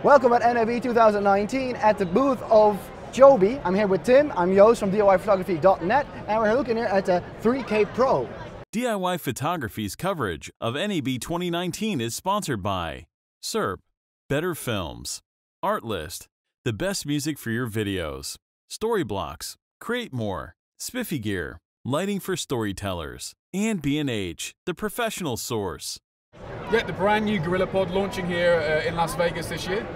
Welcome at NAB 2019 at the booth of Joby. I'm here with Tim, I'm Joost from DIYPhotography.net, and we're looking here at the 3K Pro. DIY Photography's coverage of NAB 2019 is sponsored by SERP, Better Films, Artlist, the best music for your videos, Storyblocks, Create More, Spiffy Gear, lighting for storytellers, and B&H, the professional source. Yeah, the brand new Gorillapod launching here in Las Vegas this year.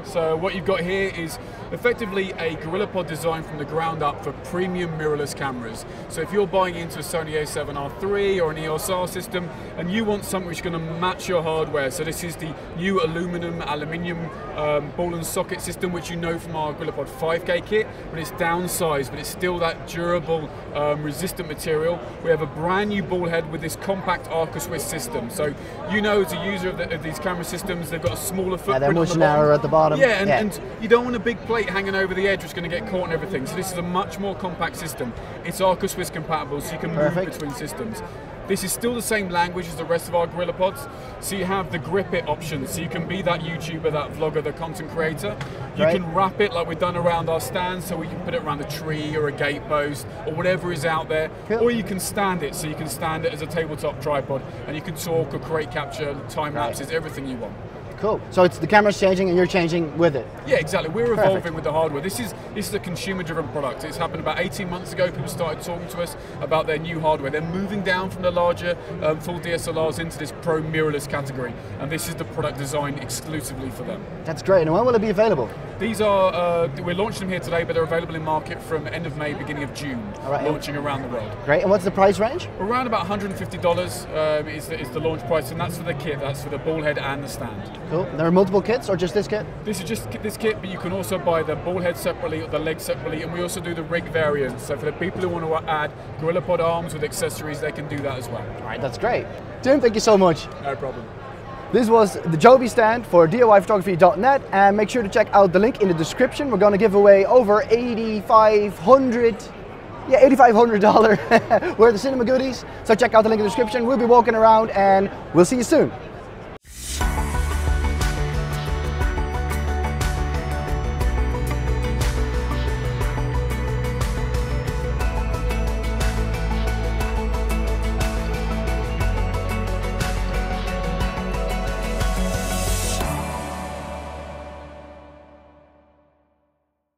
So what you've got here is effectively a Gorillapod design from the ground up for premium mirrorless cameras. So if you're buying into a Sony a7R III or an EOS R system and you want something which is going to match your hardware, so this is the new Aluminium ball and socket system, which you know from our Gorillapod 5K kit, but it's downsized, but it's still that durable, resistant material. We have a brand new ball head with this compact Swiss system. So you know, as a user of these camera systems, they've got a smaller footprint. Yeah, they're much narrower at the bottom. Yeah, and you don't want a big plate hanging over the edge which is going to get caught and everything. So this is a much more compact system. It's Swiss compatible, so you can move between systems. This is still the same language as the rest of our Gorillapods. So you have the grip it option, so you can be that YouTuber, that vlogger, the content creator. You can wrap it like we've done around our stands, so we can put it around a tree or a gate post or whatever is out there. Cool. Or you can stand it, so you can stand it as a tabletop tripod and you can talk or create capture, time lapses, everything you want. Cool. So it's the camera's changing and you're changing with it. Yeah, exactly. We're evolving with the hardware. This is a consumer-driven product. It's happened about 18 months ago. People started talking to us about their new hardware. They're moving down from the larger full DSLRs into this pro mirrorless category, and this is the product designed exclusively for them. That's great. And when will it be available? These are we're launching them here today, but they're available in market from end of May, beginning of June. Launching around the world. Great. And what's the price range? Around about $150 is the launch price, and that's for the kit. That's for the ball head and the stand. Cool. There are multiple kits, or just this kit? This is just this kit, but you can also buy the ball head separately or the leg separately, and we also do the rig variant. So for the people who want to add Gorillapod arms with accessories, they can do that as well. All right, that's great. Tim, thank you so much. No problem. This was the Joby stand for DIYPhotography.net, and make sure to check out the link in the description. We're going to give away over $8,500 worth of cinema goodies. So check out the link in the description. We'll be walking around and we'll see you soon.